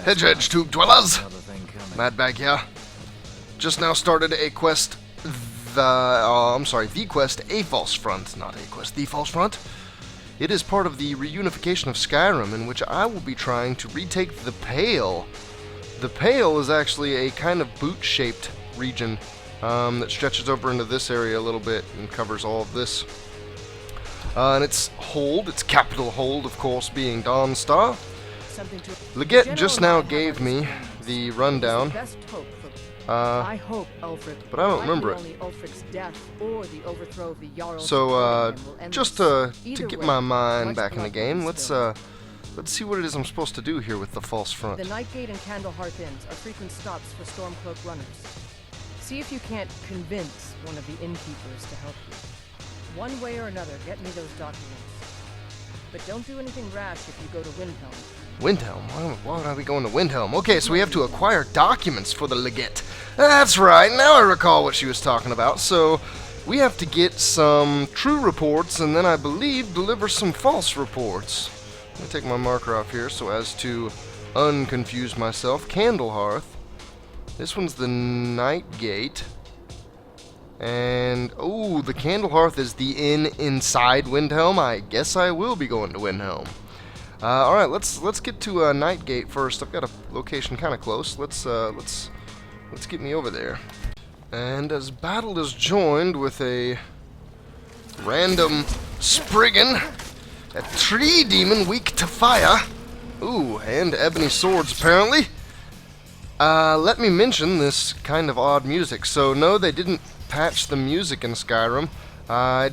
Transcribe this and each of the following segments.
Hedge tube dwellers! Madbag here. Just now started a quest, the quest A False Front, not a quest, the False Front. It is part of the Reunification of Skyrim, in which I will be trying to retake the Pale. The Pale is actually a kind of boot-shaped region that stretches over into this area a little bit and covers all of this. And its capital hold, of course, being Dunstad. Leggett just now gave me the rundown, but I don't remember it. So, just to get my mind back in the game, let's see what it is I'm supposed to do here with the False Front. The Nightgate and Candlehearth Inns are frequent stops for Stormcloak runners. See if you can't convince one of the innkeepers to help you. One way or another, get me those documents. But don't do anything rash if you go to Windhelm. Windhelm? Why would I be going to Windhelm? Okay, so we have to acquire documents for the Leggett. That's right, now I recall what she was talking about. So, we have to get some true reports, and then I believe deliver some false reports. Let me take my marker off here so as to unconfuse myself. Candlehearth. This one's the Nightgate. And, oh, the Candlehearth is the inn inside Windhelm. I guess I will be going to Windhelm. Alright, let's get to Nightgate first. I've got a location kind of close. Let's get me over there. And as battle is joined with a random Spriggan, a tree demon weak to fire. Ooh, and ebony swords apparently. Let me mention this kind of odd music. So no, they didn't patch the music in Skyrim. I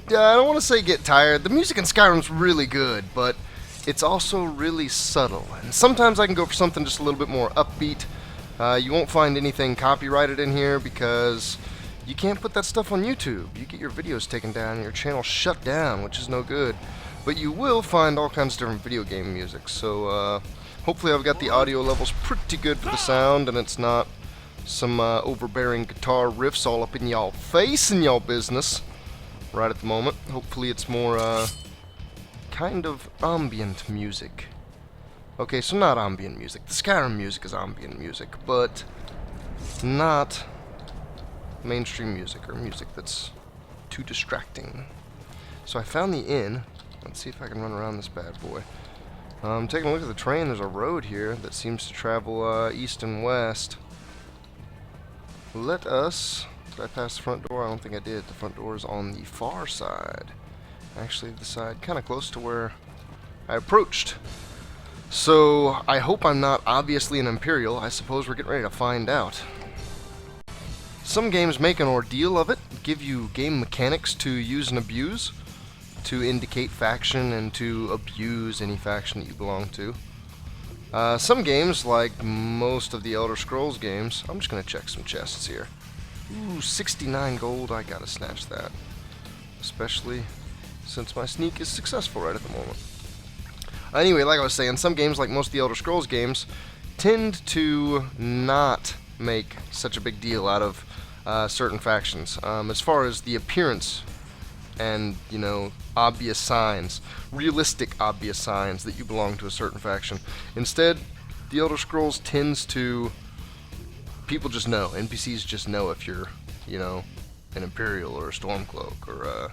don't want to say get tired. The music in Skyrim's really good, but it's also really subtle. And sometimes I can go for something just a little bit more upbeat. You won't find anything copyrighted in here because you can't put that stuff on YouTube. You get your videos taken down and your channel shut down, which is no good. But you will find all kinds of different video game music. So hopefully I've got the audio levels pretty good for the sound, and it's not some overbearing guitar riffs all up in y'all face and y'all business right at the moment. Hopefully it's more kind of ambient music. Okay, so not ambient music. The Skyrim music is ambient music, but not mainstream music or music that's too distracting. So I found the inn. Let's see if I can run around this bad boy. Taking a look at the train, there's a road here that seems to travel east and west. Let us... Did I pass the front door? I don't think I did. The front door is on the far side. Actually, the side kind of close to where I approached. So, I hope I'm not obviously an Imperial. I suppose we're getting ready to find out. Some games make an ordeal of it, give you game mechanics to use and abuse, to indicate faction and to abuse any faction that you belong to. Some games, like most of the Elder Scrolls games, I'm just going to check some chests here. Ooh, 69 gold, I gotta snatch that. Especially since my sneak is successful right at the moment. Anyway, like I was saying, some games, like most of the Elder Scrolls games, tend to not make such a big deal out of certain factions. As far as the appearance and, you know, obvious signs, realistic obvious signs that you belong to a certain faction. Instead, the Elder Scrolls tends to... People just know. NPCs just know if you're, you know, an Imperial or a Stormcloak or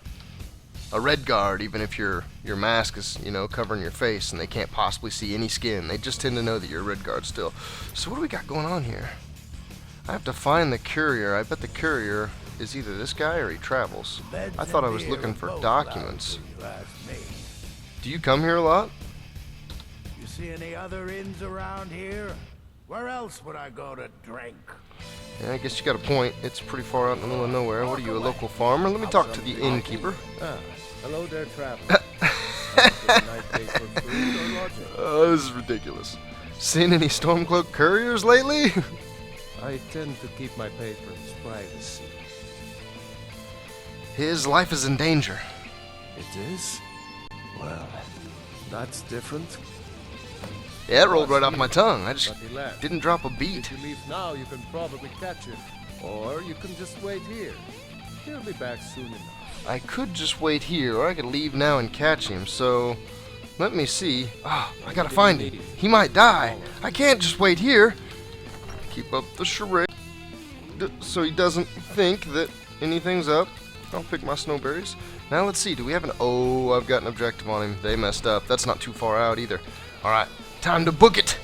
a Red Guard, even if your mask is, you know, covering your face and they can't possibly see any skin. They just tend to know that you're a Red Guard still. So what do we got going on here? I have to find the courier. I bet the courier is either this guy or he travels. I thought I was looking for documents. Do you come here a lot? You see any other inns around here? Where else would I go to drink? Yeah, I guess you got a point. It's pretty far out in the middle of nowhere. What are you, a local farmer? Let me talk to the innkeeper. Hello there, traveler. Oh, this is ridiculous. Seen any Stormcloak couriers lately? I tend to keep my patrons' privacy. His life is in danger. It is? Well, that's different. Yeah, it rolled right off my tongue. I just didn't drop a beat. If you leave now, you can probably catch him. Or you can just wait here. He'll be back soon enough. I could just wait here, or I could leave now and catch him, so... Let me see. Oh, I gotta find him. He might die. I can't just wait here. Keep up the charade so he doesn't think that anything's up. I'll pick my snowberries. Now let's see. Do we have an... Oh, I've got an objective on him. They messed up. That's not too far out either. Alright, time to book it.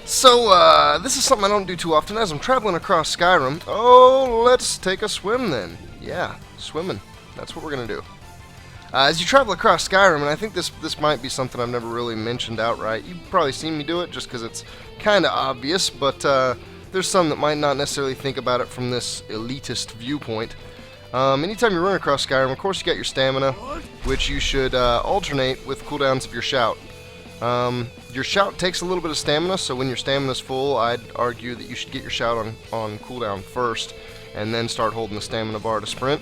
So, this is something I don't do too often as I'm traveling across Skyrim. Oh, let's take a swim then. Yeah, swimming. That's what we're going to do. As you travel across Skyrim, and I think this might be something I've never really mentioned outright. You've probably seen me do it just because it's kind of obvious, but there's some that might not necessarily think about it from this elitist viewpoint. Anytime you run across Skyrim, of course you got your stamina, which you should alternate with cooldowns of your shout. Your shout takes a little bit of stamina, so when your stamina's full, I'd argue that you should get your shout on cooldown first, and then start holding the stamina bar to sprint.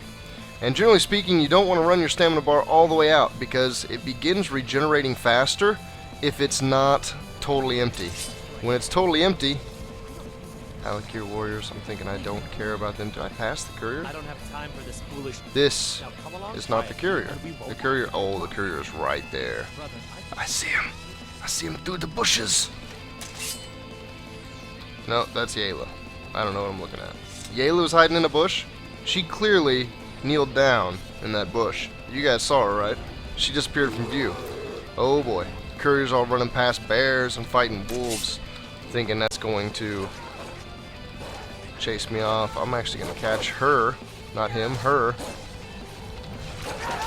And generally speaking, you don't want to run your stamina bar all the way out, because it begins regenerating faster if it's not totally empty. When it's totally empty, Alakir warriors, I'm thinking I don't care about them. Did I pass the courier? I don't have time for this foolish. This is not the courier. The courier, oh, the courier is right there. I see him. I see him through the bushes. No, that's Yayla. I don't know what I'm looking at. Yayla was hiding in a bush. She clearly kneeled down in that bush. You guys saw her, right? She disappeared from view. Oh boy. Couriers all running past bears and fighting wolves, thinking that's going to chase me off. I'm actually going to catch her, not him, her,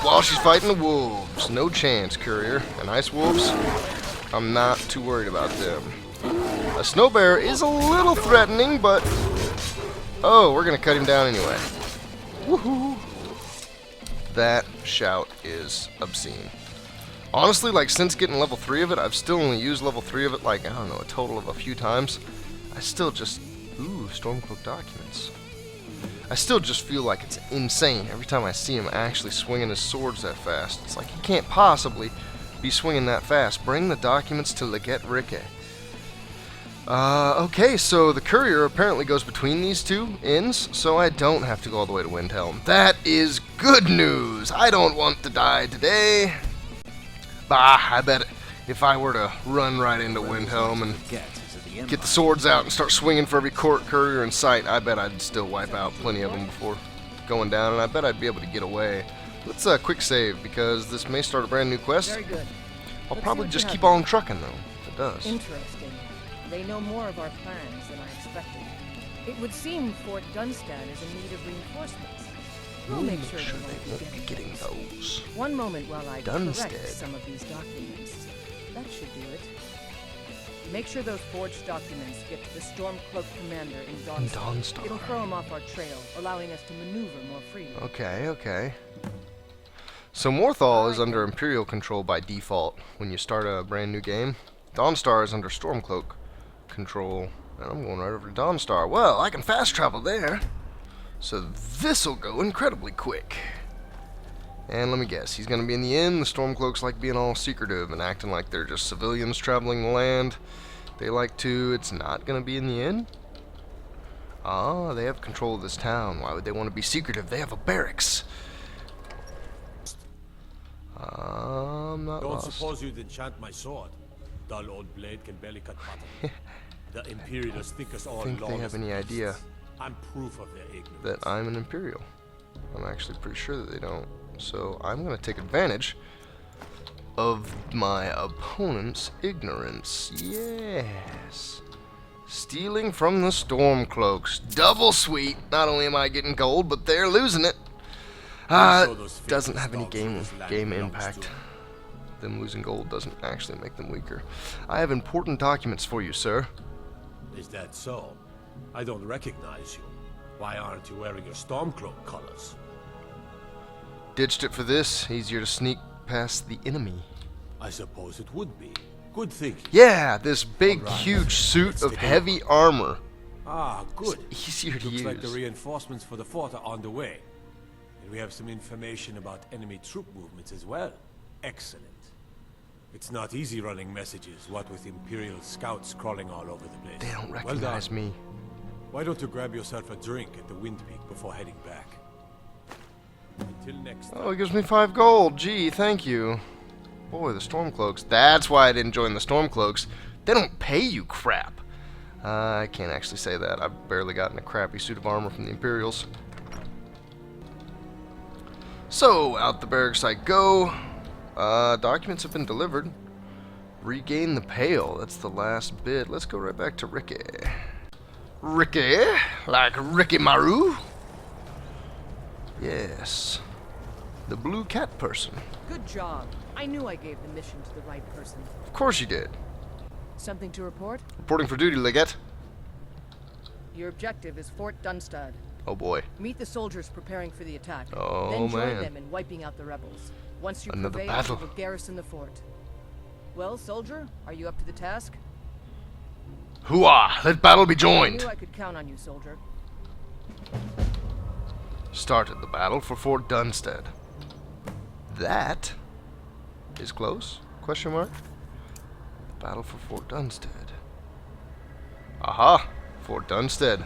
while she's fighting the wolves. No chance, courier. And ice wolves, I'm not too worried about them. A snow bear is a little threatening, but oh, we're going to cut him down anyway. Woohoo! That shout is obscene. Honestly, like, since getting level 3 of it, I've still only used level 3 of it, like, I don't know, a total of a few times. I still just... Ooh, Stormcloak documents. I still just feel like it's insane every time I see him actually swinging his swords that fast. It's like, he can't possibly be swinging that fast. Bring the documents to Leget Rike. Okay, so the courier apparently goes between these two inns, so I don't have to go all the way to Windhelm. That is good news! I don't want to die today. Bah, I bet if I were to run right into Windhelm and get the swords out and start swinging for every courier in sight, I bet I'd still wipe out plenty of them before going down, and I bet I'd be able to get away. Let's quick save, because this may start a brand new quest. Very good. I'll probably just keep on trucking, though, if it does. Interesting. They know more of our plans than I expected. It would seem Fort Dunstad is in need of reinforcements. We'll make sure they won't be getting those. One moment while I Dunstad. correct some of these documents. That should do it. Make sure those forged documents get to the Stormcloak commander in Dunstad. It'll throw him off our trail, allowing us to maneuver more freely. Okay, okay. So Morthal is under Imperial control by default when you start a brand new game. Dawnstar is under Stormcloak control, and I'm going right over to Dawnstar. Well, I can fast travel there, so this'll go incredibly quick. And let me guess, he's gonna be in the inn. The Stormcloaks like being all secretive and acting like they're just civilians traveling the land. They like to. It's not gonna be in the inn. Ah, they have control of this town. Why would they want to be secretive? They have a barracks. I'm not Don't lost. suppose you'd enchant my sword. Dull old blade can barely cut butter. The Imperials think us all I think they have any idea I'm proof of their ignorance. that I'm an Imperial. I'm actually pretty sure that they don't. So I'm going to take advantage of my opponent's ignorance. Yes. Stealing from the Stormcloaks. Double sweet. Not only am I getting gold, but they're losing it. Doesn't have any game impact. Them losing gold doesn't actually make them weaker. I have important documents for you, sir. Is that so? I don't recognize you. Why aren't you wearing your Stormcloak colors? Ditched it for this. Easier to sneak past the enemy. I suppose it would be. Good thinking. Yeah, this big, huge suit of heavy armor. Ah, good. It's easier to Looks use. like the reinforcements for the fort are on the way. And we have some information about enemy troop movements as well. Excellent. It's not easy running messages, what with Imperial scouts crawling all over the place. They don't Well recognize done. me. Why don't you grab yourself a drink at the Wind Peak before heading back? Until next time. Oh, it gives me 5 gold. Gee, thank you. Boy, the Stormcloaks. That's why I didn't join the Stormcloaks. They don't pay you crap. I can't actually say that. I've barely gotten a crappy suit of armor from the Imperials. So, out the barracks I go. Documents have been delivered. Regain the Pale. That's the last bit. Let's go right back to Ricky. Ricky? Like Ricky Maru? Yes. The blue cat person. Good job. I knew I gave the mission to the right person. Of course you did. Something to report? Reporting for duty, Leggett. Your objective is Fort Dunstad. Oh boy. Meet the soldiers preparing for the attack. Oh, then join man. them in wiping out the rebels. Once you Another prevail, battle. you will garrison the fort. Well, soldier, are you up to the task? Hooah! Let battle be I joined! knew I could count on you, soldier. Started the battle for Fort Dunstad. That is close? Question mark? The battle for Fort Dunstad. Aha! Fort Dunstad.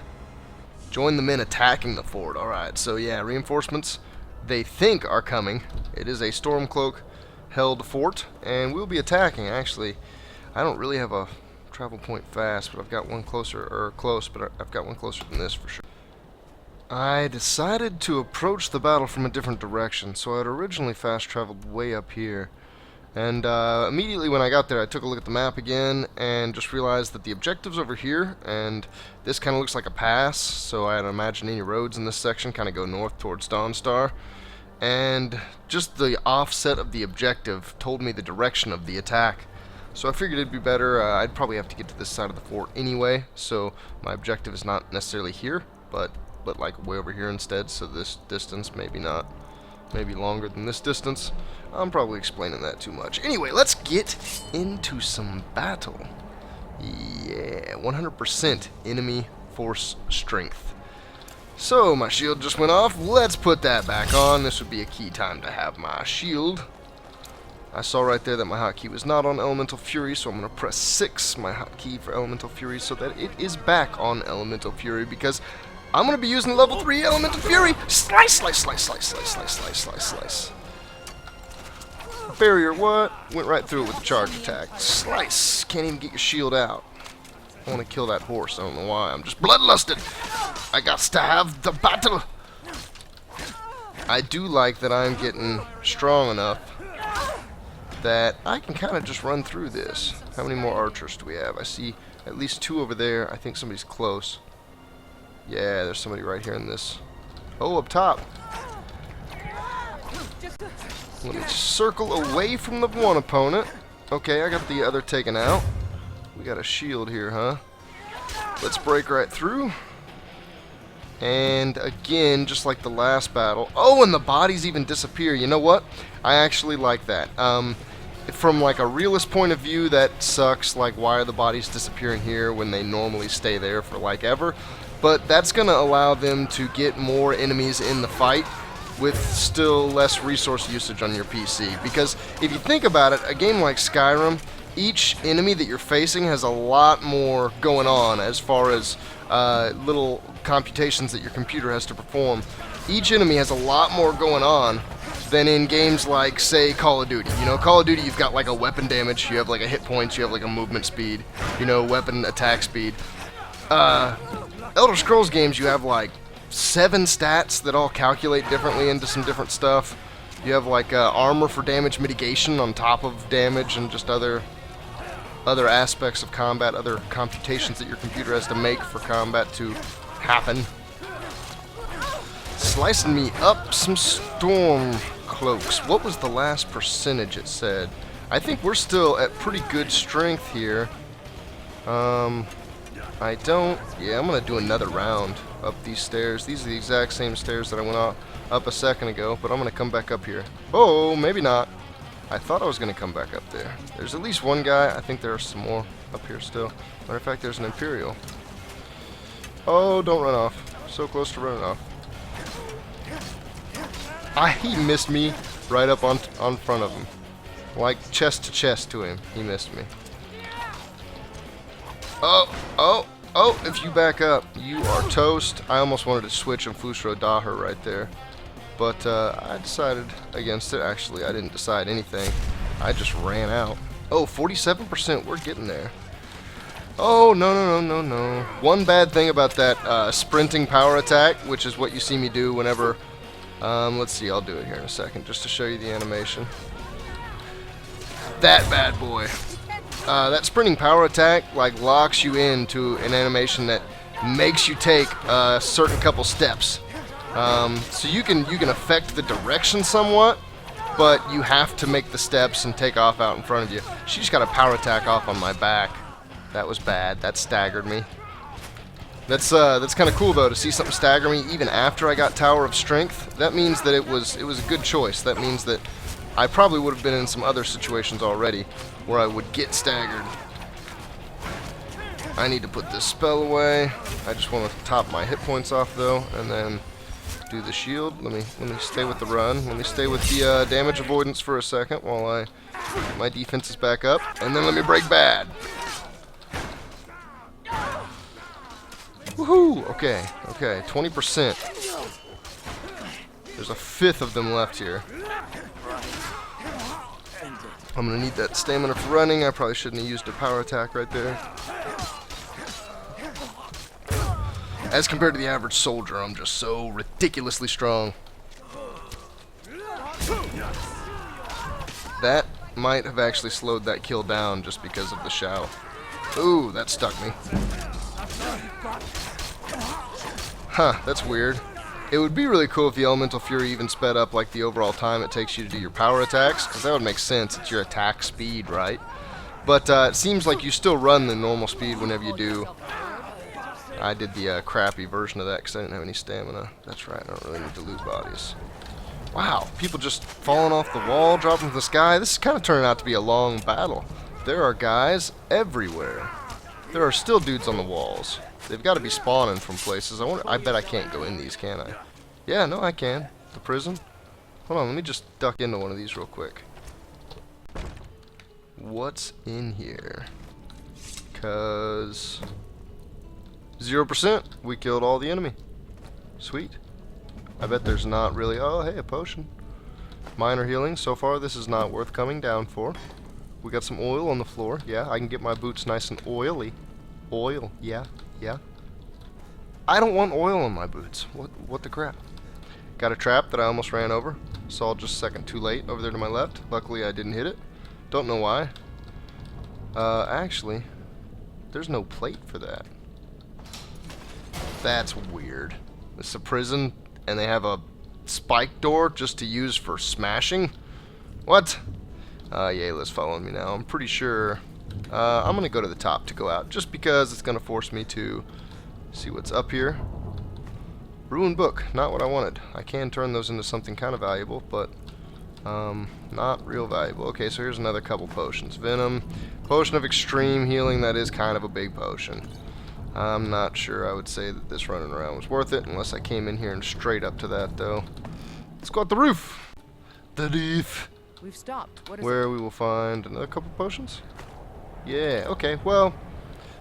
Join the men attacking the fort. Alright, so yeah, reinforcements they think are coming. It is a Stormcloak held fort, and we'll be attacking, actually. I don't really have a travel point fast, but I've got one closer, or close, but I've got one closer than this for sure. I decided to approach the battle from a different direction, so I'd originally fast traveled way up here. And immediately when I got there, I took a look at the map again and just realized that the objective's over here, and this kind of looks like a pass, so I'd imagine any roads in this section kind of go north towards Dawnstar. And just the offset of the objective told me the direction of the attack. So I figured it'd be better, I'd probably have to get to this side of the fort anyway, so my objective is not necessarily here, but like way over here instead, so this distance maybe longer than this distance. I'm probably explaining that too much. Anyway, let's get into some battle. Yeah, 100% enemy force strength. So my shield just went off. Let's put that back on. This would be a key time to have my shield. I saw right there that my hotkey was not on Elemental Fury, so I'm going to press 6, my hotkey for Elemental Fury, so that it is back on Elemental Fury, because I'm going to be using level 3 Elemental Fury. Slice, slice, slice, slice, slice, slice, slice, slice, slice. Barrier, what? Went right through it with the charge attack. Slice. Can't even get your shield out. I want to kill that horse. I don't know why. I'm just bloodlusted. I got to have the battle. I do like that I'm getting strong enough that I can kind of just run through this. How many more archers do we have? I see at least 2 over there. I think somebody's close. Yeah, there's somebody right here in this. Oh, up top. Let me circle away from the one opponent. Okay, I got the other taken out. We got a shield here, huh? Let's break right through. And again, just like the last battle. Oh, and the bodies even disappear. You know what? I actually like that. From like a realist point of view, that sucks. Like, why are the bodies disappearing here when they normally stay there for like ever? But that's going to allow them to get more enemies in the fight with still less resource usage on your PC. Because if you think about it, a game like Skyrim, each enemy that you're facing has a lot more going on as far as little computations that your computer has to perform. Each enemy has a lot more going on than in games like, say, Call of Duty. You know, Call of Duty, you've got like a weapon damage, you have like a hit points, you have like a movement speed, you know, weapon attack speed. Elder Scrolls games, you have like 7 stats that all calculate differently into some different stuff. You have like armor for damage mitigation on top of damage, and just other aspects of combat, other computations that your computer has to make for combat to happen. Slicing me up some storm cloaks. What was the last percentage it said? I think we're still at pretty good strength here. I don't... Yeah, I'm going to do another round up these stairs. These are the exact same stairs that I went up a second ago, but I'm going to come back up here. Oh, maybe not. I thought I was going to come back up there. There's at least one guy. I think there are some more up here still. Matter of fact, there's an Imperial. Oh, don't run off. So close to running off. He missed me right up on front of him. Like chest to chest to him. He missed me. Oh, if you back up, you are toast. I almost wanted to switch and Fusro Daher right there. But I decided against it. Actually, I didn't decide anything. I just ran out. Oh, 47%. We're getting there. Oh, no, no, no, no, no. One bad thing about that sprinting power attack, which is what you see me do whenever... let's see, I'll do it here in a second, just to show you the animation. That bad boy. That sprinting power attack, like, locks you into an animation that makes you take a certain couple steps. So you can affect the direction somewhat, but you have to make the steps and take off out in front of you. She just got a power attack off on my back. That was bad. That staggered me. That's kind of cool though to see something stagger me even after I got Tower of Strength. That means that it was a good choice. That means that I probably would have been in some other situations already where I would get staggered. I need to put this spell away. I just want to top my hit points off though, and then do the shield. Let me stay with the run. Let me stay with the damage avoidance for a second while my defense is back up, and then let me break bad. Woohoo! Okay, okay, 20%. There's a fifth of them left here. I'm gonna need that stamina for running. I probably shouldn't have used a power attack right there. As compared to the average soldier, I'm just so ridiculously strong. That might have actually slowed that kill down just because of the shout. Ooh, that stuck me. Huh, that's weird. It would be really cool if the Elemental Fury even sped up like the overall time it takes you to do your power attacks, because that would make sense. It's your attack speed, right? But it seems like you still run the normal speed whenever you do. I did the crappy version of that because I didn't have any stamina. That's right, I don't really need to loot bodies. Wow, people just falling off the wall, dropping from the sky. This is kind of turning out to be a long battle. There are guys everywhere. There are still dudes on the walls. They've got to be spawning from places. I bet I can't go in these, can I? Yeah, no, I can. The prison. Hold on, let me just duck into one of these real quick. What's in here? Because 0%. We killed all the enemy. Sweet. I bet there's not really... Oh, hey, a potion. Minor healing. So far, this is not worth coming down for. We got some oil on the floor. Yeah, I can get my boots nice and oily. Oil. Yeah, yeah. I don't want oil on my boots. What the crap? Got a trap that I almost ran over. Saw just a second too late over there to my left. Luckily, I didn't hit it. Don't know why. Actually, there's no plate for that. That's weird. It's a prison, and they have a spike door just to use for smashing? What? Yayla's following me now. I'm pretty sure... I'm going to go to the top to go out, just because it's going to force me to see what's up here. Ruined book. Not what I wanted. I can turn those into something kind of valuable, but... not real valuable. Okay, so here's another couple potions. Venom. Potion of extreme healing. That is kind of a big potion. I'm not sure I would say that this running around was worth it, unless I came in here and straight up to that, though. Let's go up the roof. The roof. We've stopped. What is Where we will find another couple potions. Yeah, okay, well,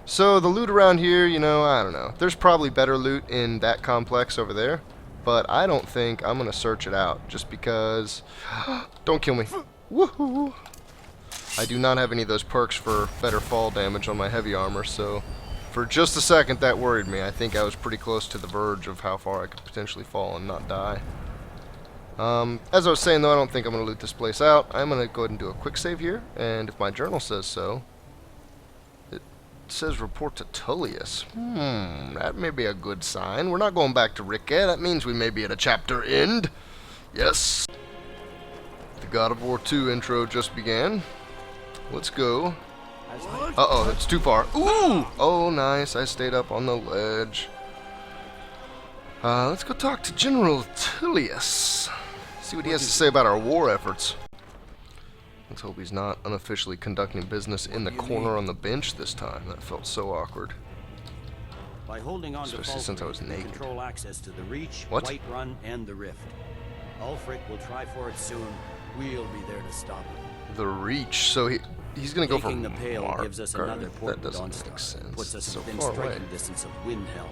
so the loot around here, you know, I don't know. There's probably better loot in that complex over there, but I don't think I'm going to search it out, just because... Don't kill me. Woohoo! I do not have any of those perks for better fall damage on my heavy armor, so for just a second that worried me. I think I was pretty close to the verge of how far I could potentially fall and not die. As I was saying, though, I don't think I'm going to loot this place out. I'm going to go ahead and do a quick save here, and if my journal says so... It says report to Tullius. That may be a good sign. We're not going back to Rikke. That means we may be at a chapter end. Yes. The God of War 2 intro just began. Let's go. Uh-oh, that's too far. Ooh! Oh, nice. I stayed up on the ledge. Let's go talk to General Tullius. See what he has to say about our war efforts. Let's hope he's not unofficially conducting business in the corner on the bench this time. That felt so awkward. By holding on to Especially since I was naked. Control access to the Reach, What? White Run, and the Rift. Ulfric will try for it soon. We'll be there to stop him. The Reach. So he's going to go for Taking the Pale Mark. gives us another port That to doesn't Dunstad. make sense. Puts us It's so within far away. striking distance of Windhelm.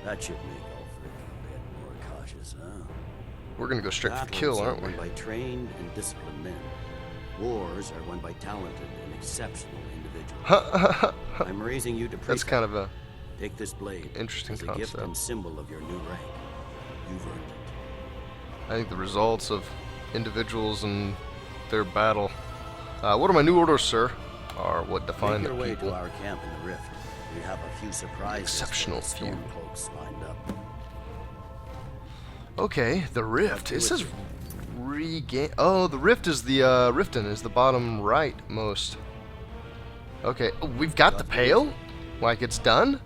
That should make Ulfric a bit more cautious, huh? We're going to go straight for That the kill, one's aren't we? run by trained and disciplined men. Wars are won by talented and exceptional individuals. I'm raising you to prefect. That's kind of a Take this blade interesting as a gift concept. and symbol of your new rank. You've earned it. I think the results of individuals and their battle. What are my new orders, sir? Are what define Make the your way people. to our camp in the Rift. We have a few surprises. Exceptional for the Stormcloaks lined up. Okay, the Rift. It says regain. Oh, the Rift is the Riften is the bottom right most. Okay, oh, we've got the Pale. Like it's done.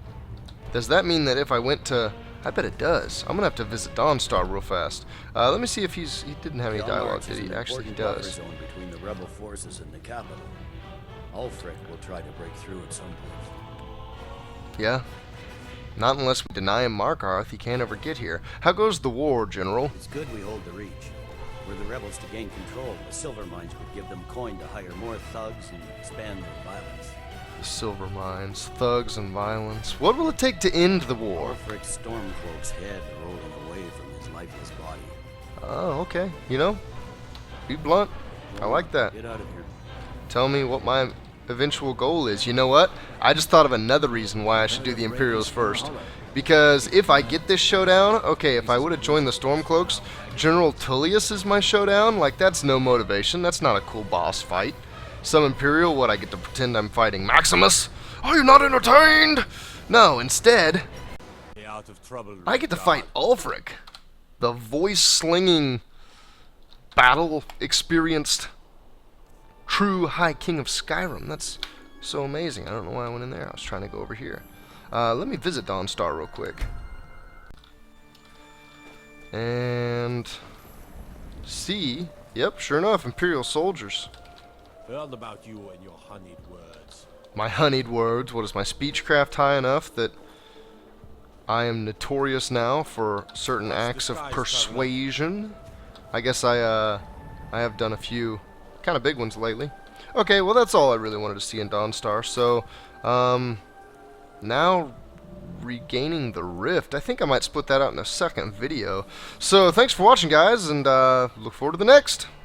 Does that mean that if I went to? I bet it does. I'm gonna have to visit Dawnstar real fast. Let me see if he didn't have any dialogue, did he? Actually, he does. Zone between the rebel forces and the capital. Ulfric will try to break through at some point. Yeah. Not unless we deny him Markarth, he can't ever get here. How goes the war, General? It's good we hold the Reach. Were the rebels to gain control, the silver mines would give them coin to hire more thugs and expand their violence. The silver mines, thugs, and violence. What will it take to end the war? Ulfric's Stormcloak's head rolling away from his lifeless body. Oh, okay. You know, be blunt. I like that. Get out of here. Tell me what my eventual goal is. You know what? I just thought of another reason why I should do the Imperials first. Because if I get this showdown, okay, if I would have joined the Stormcloaks, General Tullius is my showdown. Like, that's no motivation. That's not a cool boss fight. Some Imperial, what, I get to pretend I'm fighting Maximus? Are you not entertained? No, instead, Stay out of trouble, I get to Red fight Ulfric, the voice-slinging, battle-experienced, true High King of Skyrim. That's so amazing. I don't know why I went in there. I was trying to go over here. Let me visit Dawnstar real quick. And see, yep, sure enough, Imperial soldiers. Heard about you and your honeyed words. My honeyed words. What is my speechcraft high enough that I am notorious now for certain acts of persuasion? I guess I have done a few kind of big ones lately. Okay, well that's all I really wanted to see in Dawnstar. So, now regaining the Rift. I think I might split that out in a second video. So thanks for watching, guys, and look forward to the next.